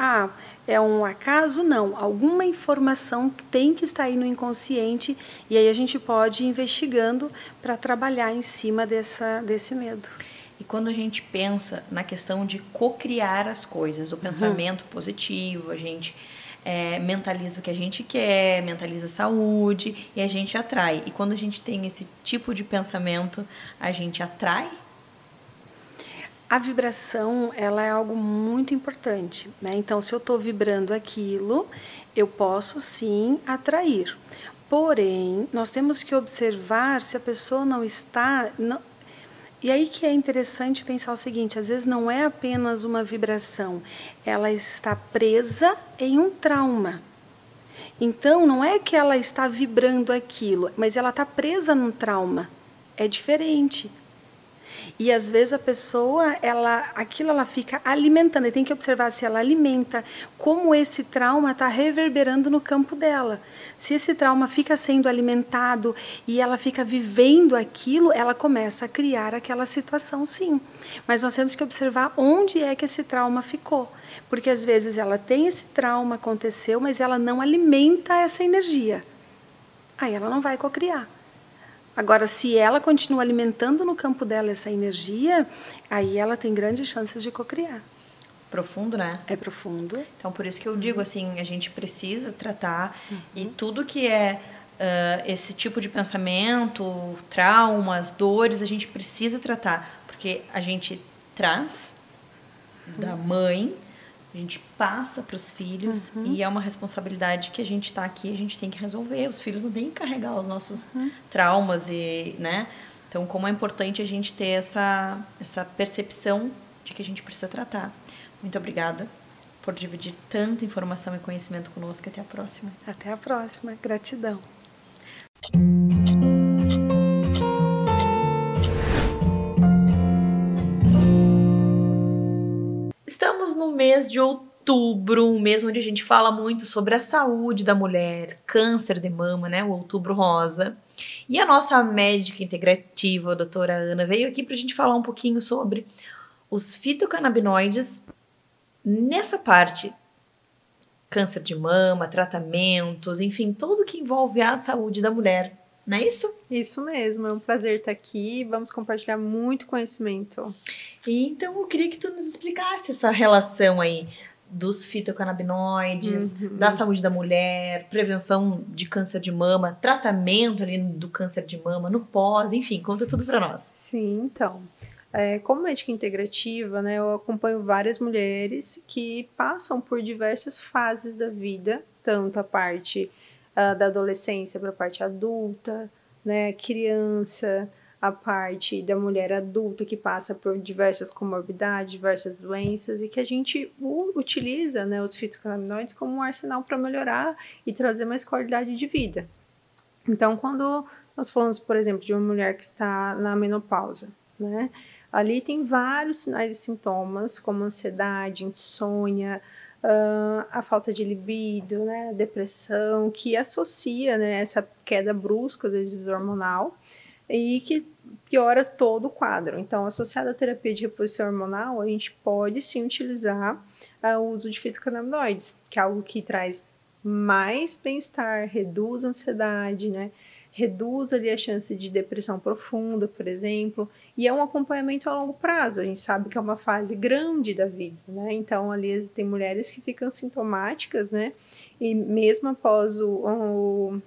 é um acaso? Não. Alguma informação que tem que estar aí no inconsciente e aí a gente pode ir investigando para trabalhar em cima desse medo. E quando a gente pensa na questão de cocriar as coisas, o pensamento positivo, a gente mentaliza o que a gente quer, mentaliza a saúde e a gente atrai. E quando a gente tem esse tipo de pensamento, a gente atrai? A vibração, ela é algo muito importante, né? Então, se eu estou vibrando aquilo, eu posso sim atrair. Porém, nós temos que observar se a pessoa não está... E aí que é interessante pensar o seguinte, às vezes não é apenas uma vibração, ela está presa em um trauma. Então, não é que ela está vibrando aquilo, mas ela está presa num trauma. É diferente. E às vezes a pessoa, aquilo ela fica alimentando, e tem que observar se ela alimenta, como esse trauma está reverberando no campo dela. Se esse trauma fica sendo alimentado e ela fica vivendo aquilo, ela começa a criar aquela situação, sim. Mas nós temos que observar onde é que esse trauma ficou. Porque às vezes ela tem esse trauma, aconteceu, mas ela não alimenta essa energia. Aí ela não vai cocriar. Agora, se ela continua alimentando no campo dela essa energia, aí ela tem grandes chances de cocriar. Profundo, né? É profundo. Então, por isso que eu digo, assim, a gente precisa tratar e tudo que esse tipo de pensamento, traumas, dores, a gente precisa tratar. Porque a gente traz da mãe, a gente passa para os filhos e é uma responsabilidade que a gente está aqui, a gente tem que resolver. Os filhos não têm que carregar os nossos traumas e, né? Então, como é importante a gente ter essa percepção de que a gente precisa tratar. Muito obrigada por dividir tanta informação e conhecimento conosco. Até a próxima. Até a próxima. Gratidão. Estamos no mês de outubro, um mês onde a gente fala muito sobre a saúde da mulher, câncer de mama, né? O Outubro Rosa. E a nossa médica integrativa, a doutora Ana, veio aqui para a gente falar um pouquinho sobre os fitocannabinoides nessa parte. Câncer de mama, tratamentos, enfim, tudo que envolve a saúde da mulher. Não é isso? Isso mesmo, é um prazer estar aqui. Vamos compartilhar muito conhecimento. E então eu queria que tu nos explicasse essa relação aí dos fitocannabinoides, da saúde da mulher, prevenção de câncer de mama, tratamento ali do câncer de mama, no pós, enfim, conta tudo para nós. Sim, então, como médica integrativa, né, eu acompanho várias mulheres que passam por diversas fases da vida, tanto a parte da adolescência para a parte adulta, né, criança, a parte da mulher adulta que passa por diversas comorbidades, diversas doenças e que a gente utiliza, né, os fitocannabinoides como um arsenal para melhorar e trazer mais qualidade de vida. Então, quando nós falamos, por exemplo, de uma mulher que está na menopausa, né, ali tem vários sinais e sintomas, como ansiedade, insônia, a falta de libido, né, a depressão, que associa, né, essa queda brusca do desvio hormonal e que piora todo o quadro. Então, associado à terapia de reposição hormonal, a gente pode sim utilizar o uso de fitocannabinoides, que é algo que traz mais bem-estar, reduz a ansiedade, né? Reduz ali a chance de depressão profunda, por exemplo, e é um acompanhamento a longo prazo. A gente sabe que é uma fase grande da vida, né? Então, ali tem mulheres que ficam sintomáticas, né? E mesmo após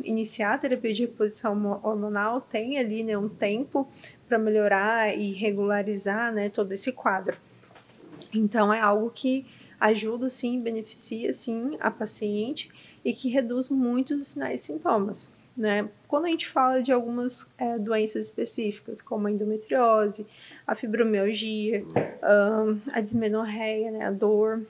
iniciar a terapia de reposição hormonal, tem ali, né, um tempo para melhorar e regularizar, né, todo esse quadro. Então, é algo que ajuda, sim, beneficia, sim, a paciente e que reduz muito os sinais e sintomas, né? Quando a gente fala de algumas doenças específicas, como a endometriose, a fibromialgia, a dismenorreia, né, a dor,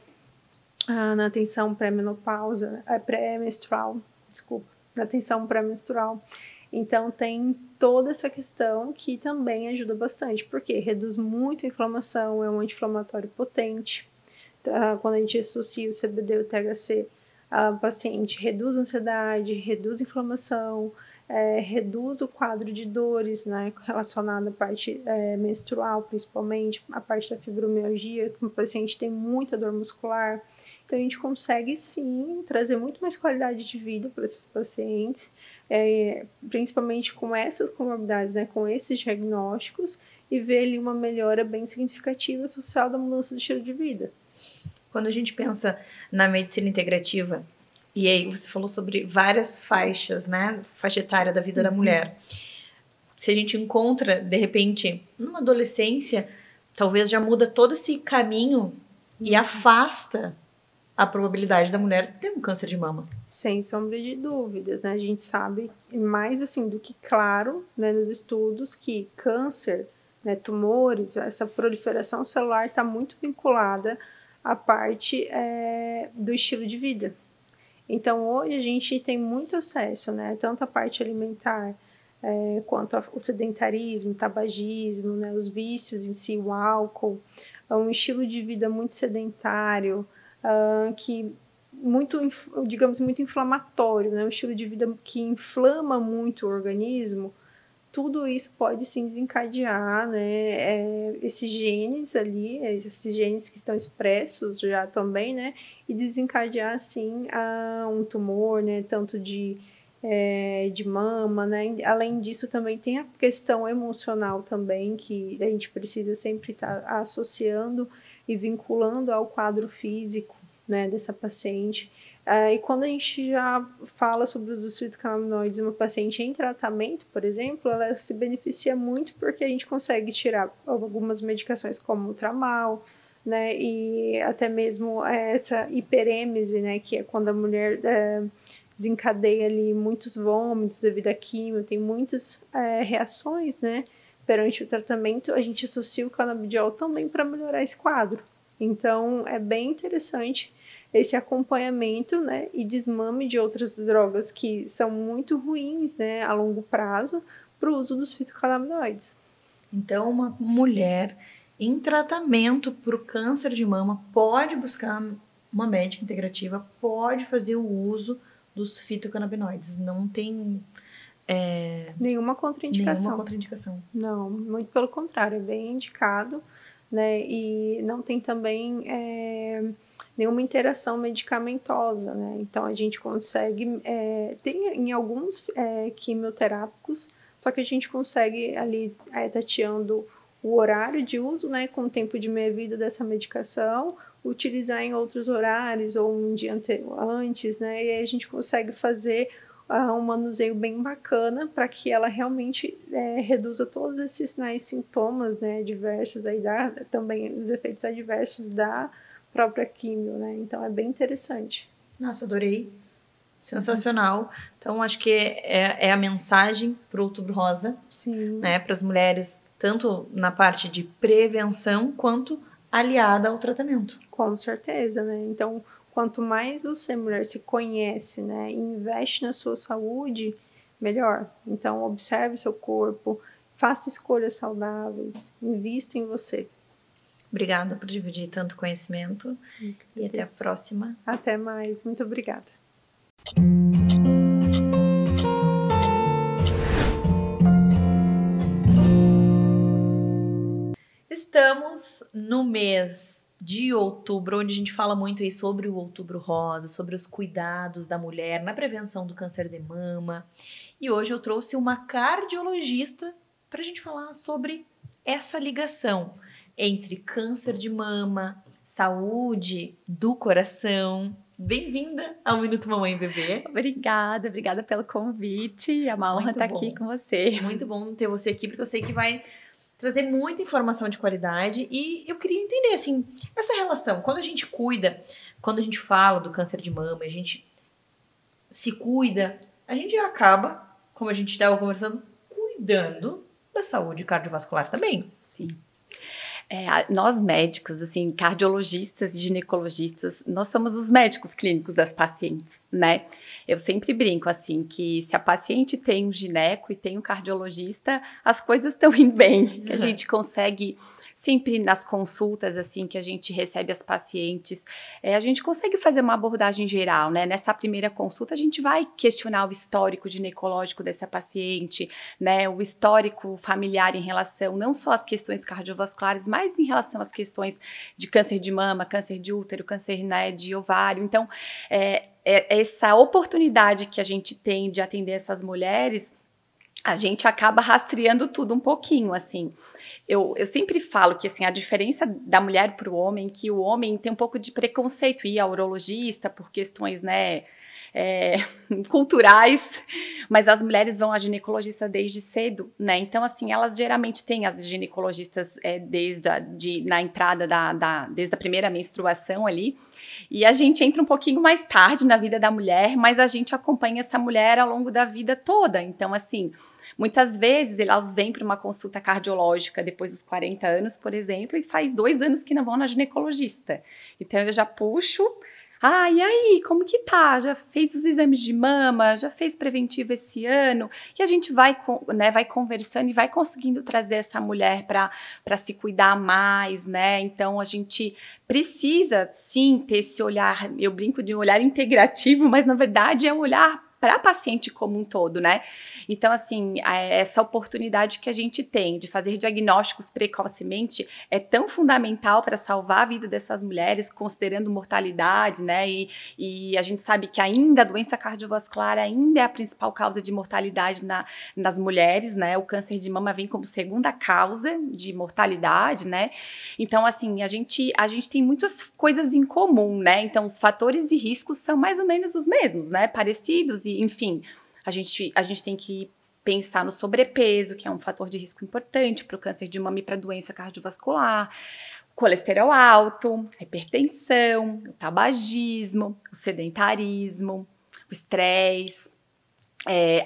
na tensão pré-menopausa, pré-menstrual, desculpa, na tensão pré-menstrual. Então, tem toda essa questão que também ajuda bastante, porque reduz muito a inflamação, é um anti-inflamatório potente. Quando a gente associa o CBD e o THC, a paciente reduz a ansiedade, reduz a inflamação, reduz o quadro de dores, né, relacionado à parte menstrual, principalmente, a parte da fibromialgia, que o paciente tem muita dor muscular. Então, a gente consegue, sim, trazer muito mais qualidade de vida para esses pacientes, principalmente com essas comorbidades, né, com esses diagnósticos, e ver ali uma melhora bem significativa social da mudança de estilo de vida. Quando a gente pensa na medicina integrativa, e aí você falou sobre várias faixas, né? Faixa etária da vida da mulher. Se a gente encontra, de repente, numa adolescência, talvez já muda todo esse caminho e afasta a probabilidade da mulher ter um câncer de mama. Sem sombra de dúvidas, né? A gente sabe mais assim do que claro, né, nos estudos, que câncer, né, tumores, essa proliferação celular está muito vinculada à parte do estilo de vida. Então, hoje a gente tem muito acesso, né, tanto à parte alimentar, quanto ao sedentarismo, tabagismo, né, os vícios em si, o álcool, um estilo de vida muito sedentário, que muito, digamos, muito inflamatório, né, um estilo de vida que inflama muito o organismo. Tudo isso pode sim desencadear, né, esses genes ali, esses genes que estão expressos já também, né, e desencadear sim um tumor, né, tanto de mama, né. Além disso também tem a questão emocional também, que a gente precisa sempre estar associando e vinculando ao quadro físico, né, dessa paciente. E quando a gente já fala sobre os usos fitocannabinoides, uma paciente em tratamento, por exemplo, ela se beneficia muito porque a gente consegue tirar algumas medicações como o tramal, né, e até mesmo essa hiperêmese, né, que é quando a mulher desencadeia ali muitos vômitos devido à quimio, tem muitas reações, né, perante o tratamento, a gente associa o canabidiol também para melhorar esse quadro. Então, é bem interessante esse acompanhamento, né, e desmame de outras drogas que são muito ruins, né, a longo prazo, para o uso dos fitocannabinoides. Então, uma mulher em tratamento para o câncer de mama pode buscar uma médica integrativa, pode fazer o uso dos fitocannabinoides. Não tem nenhuma contraindicação. Nenhuma contraindicação. Não, muito pelo contrário, é bem indicado, né, e não tem também nenhuma interação medicamentosa, né? Então a gente consegue, tem em alguns quimioterápicos, só que a gente consegue ali tateando o horário de uso, né, com o tempo de meia-vida dessa medicação, utilizar em outros horários ou um dia antes, né? E aí a gente consegue fazer um manuseio bem bacana para que ela realmente reduza todos esses sinais e sintomas, né, adversos, aí também os efeitos adversos da própria químio, né? Então é bem interessante. Nossa, adorei. Sensacional. Então acho que é a mensagem para o Outubro Rosa, sim, né, para as mulheres, tanto na parte de prevenção quanto aliada ao tratamento. Com certeza, né? Então, quanto mais você, mulher, se conhece, né, e investe na sua saúde, melhor. Então, observe seu corpo, faça escolhas saudáveis, invista em você. Obrigada por dividir tanto conhecimento e até a próxima. Até mais. Muito obrigada. Estamos no mês de outubro, onde a gente fala muito aí sobre o Outubro Rosa, sobre os cuidados da mulher na prevenção do câncer de mama. E hoje eu trouxe uma cardiologista para a gente falar sobre essa ligação entre câncer de mama, saúde do coração. Bem-vinda ao Minuto Mamãe e Bebê. Obrigada pelo convite. É uma honra estar aqui com você. Muito bom ter você aqui, porque eu sei que vai trazer muita informação de qualidade. E eu queria entender, assim, essa relação. Quando a gente cuida, quando a gente fala do câncer de mama, a gente se cuida, a gente acaba, como a gente estava conversando, cuidando da saúde cardiovascular também. Sim. Nós médicos, assim, cardiologistas e ginecologistas, nós somos os médicos clínicos das pacientes, né? Eu sempre brinco, assim, que se a paciente tem um gineco e tem um cardiologista, as coisas estão indo bem, que a gente consegue sempre nas consultas, assim, que a gente recebe as pacientes, a gente consegue fazer uma abordagem geral, né? Nessa primeira consulta, a gente vai questionar o histórico ginecológico dessa paciente, né? O histórico familiar em relação, não só às questões cardiovasculares, mas em relação às questões de câncer de mama, câncer de útero, câncer, né, de ovário. Então, essa oportunidade que a gente tem de atender essas mulheres, a gente acaba rastreando tudo um pouquinho, assim. Eu sempre falo que, assim, a diferença da mulher para o homem, que o homem tem um pouco de preconceito em ir ao urologista por questões, né, culturais, mas as mulheres vão à ginecologista desde cedo, né? Então, assim, elas geralmente têm as ginecologistas na entrada desde a primeira menstruação ali, e a gente entra um pouquinho mais tarde na vida da mulher, mas a gente acompanha essa mulher ao longo da vida toda. Então, assim, muitas vezes elas vêm para uma consulta cardiológica depois dos 40 anos, por exemplo, e faz 2 anos que não vão na ginecologista. Então eu já puxo, e aí, como que tá? Já fez os exames de mama? Já fez preventivo esse ano? E a gente vai conversando e vai conseguindo trazer essa mulher para se cuidar mais, né? Então a gente precisa sim ter esse olhar, eu brinco de um olhar integrativo, mas na verdade é um olhar para a paciente como um todo, né? Então, assim, essa oportunidade que a gente tem de fazer diagnósticos precocemente é tão fundamental para salvar a vida dessas mulheres, considerando mortalidade, né? E a gente sabe que ainda a doença cardiovascular ainda é a principal causa de mortalidade nas mulheres, né? O câncer de mama vem como segunda causa de mortalidade, né? Então, assim, a gente tem muitas coisas em comum, né? Então, os fatores de risco são mais ou menos os mesmos, né? Parecidos e, enfim, a gente tem que pensar no sobrepeso, que é um fator de risco importante para o câncer de mama e para a doença cardiovascular, colesterol alto, a hipertensão, o tabagismo, o sedentarismo, o estresse.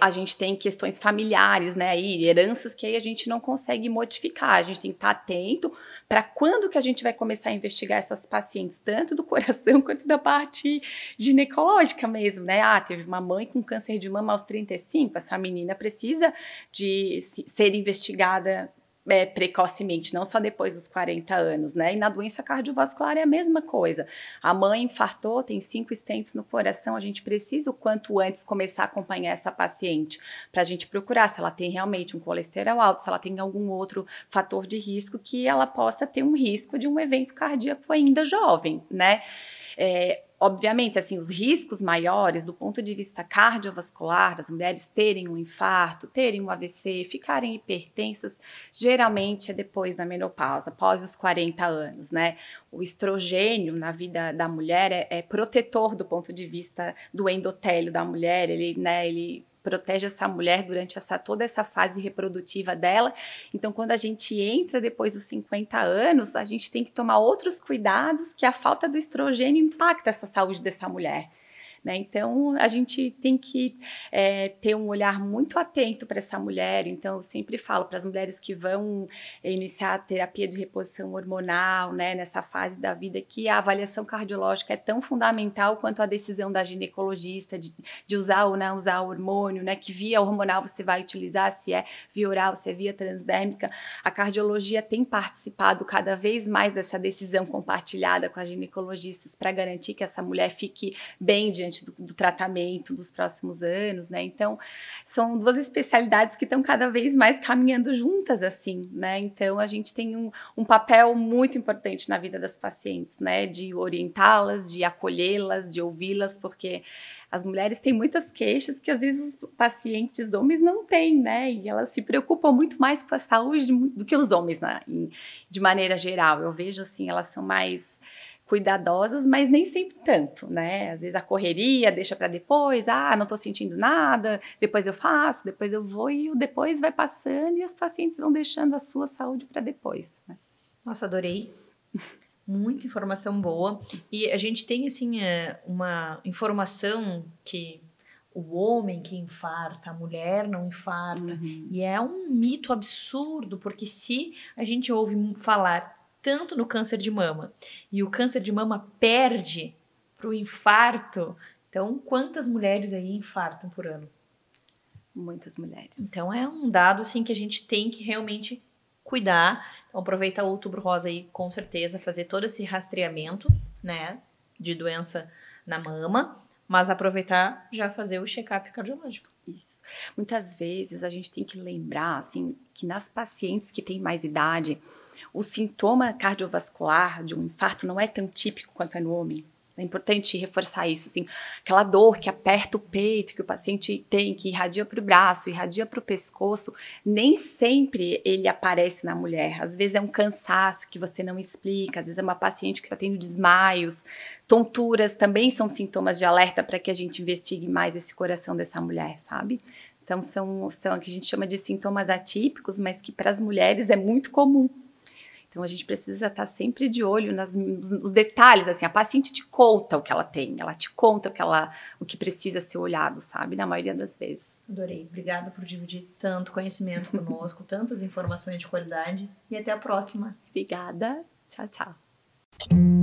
A gente tem questões familiares, né, e heranças que aí a gente não consegue modificar. A gente tem que estar atento para quando que a gente vai começar a investigar essas pacientes, tanto do coração quanto da parte ginecológica mesmo, né? Teve uma mãe com câncer de mama aos 35, essa menina precisa de ser investigada precocemente, não só depois dos 40 anos, né? E na doença cardiovascular é a mesma coisa. A mãe infartou, tem 5 stents no coração, a gente precisa o quanto antes começar a acompanhar essa paciente, para a gente procurar se ela tem realmente um colesterol alto, se ela tem algum outro fator de risco que ela possa ter um risco de um evento cardíaco ainda jovem, né? Obviamente, assim, os riscos maiores do ponto de vista cardiovascular, das mulheres terem um infarto, terem um AVC, ficarem hipertensas, geralmente é depois da menopausa, após os 40 anos, né? O estrogênio na vida da mulher é protetor do ponto de vista do endotélio da mulher, ele protege essa mulher durante toda essa fase reprodutiva dela. Então, quando a gente entra depois dos 50 anos, a gente tem que tomar outros cuidados, que a falta do estrogênio impacta essa saúde dessa mulher, né? Então, a gente tem que ter um olhar muito atento para essa mulher. Então, eu sempre falo para as mulheres que vão iniciar a terapia de reposição hormonal, né, nessa fase da vida, que a avaliação cardiológica é tão fundamental quanto a decisão da ginecologista de usar ou não usar o hormônio, né, que via hormonal você vai utilizar, se é via oral, se é via transdérmica. A cardiologia tem participado cada vez mais dessa decisão compartilhada com as ginecologistas para garantir que essa mulher fique bem diante diante do tratamento dos próximos anos, né? Então, são duas especialidades que estão cada vez mais caminhando juntas, assim, né? Então, a gente tem um papel muito importante na vida das pacientes, né? De orientá-las, de acolhê-las, de ouvi-las, porque as mulheres têm muitas queixas que às vezes os pacientes homens não têm, né? E elas se preocupam muito mais com a saúde do que os homens, né? De maneira geral. Eu vejo assim, elas são mais cuidadosas, mas nem sempre tanto, né? Às vezes a correria deixa para depois, não tô sentindo nada, depois eu faço, depois eu vou, e o depois vai passando e as pacientes vão deixando a sua saúde para depois, né? Nossa, adorei. Muita informação boa. E a gente tem, assim, uma informação que o homem que infarta, a mulher não infarta. E é um mito absurdo, porque se a gente ouve falar tanto no câncer de mama e o câncer de mama perde para o infarto, então quantas mulheres aí infartam por ano? Muitas mulheres. Então é um dado, assim, que a gente tem que realmente cuidar. Então, aproveitar o Outubro Rosa aí, com certeza, fazer todo esse rastreamento, né, de doença na mama, mas aproveitar já fazer o check-up cardiológico. Isso. Muitas vezes a gente tem que lembrar, assim, que nas pacientes que têm mais idade, o sintoma cardiovascular de um infarto não é tão típico quanto é no homem. É importante reforçar isso, assim, aquela dor que aperta o peito, que o paciente tem, que irradia para o braço, irradia para o pescoço, nem sempre ele aparece na mulher. Às vezes é um cansaço que você não explica, às vezes é uma paciente que está tendo desmaios, tonturas também são sintomas de alerta para que a gente investigue mais esse coração dessa mulher, sabe? Então são o que a gente chama de sintomas atípicos, mas que para as mulheres é muito comum. Então, a gente precisa estar sempre de olho nos detalhes, assim, a paciente te conta o que ela tem, ela te conta o que precisa ser olhado, sabe, na maioria das vezes. Adorei, obrigada por dividir tanto conhecimento conosco, tantas informações de qualidade, e até a próxima. Obrigada, tchau, tchau.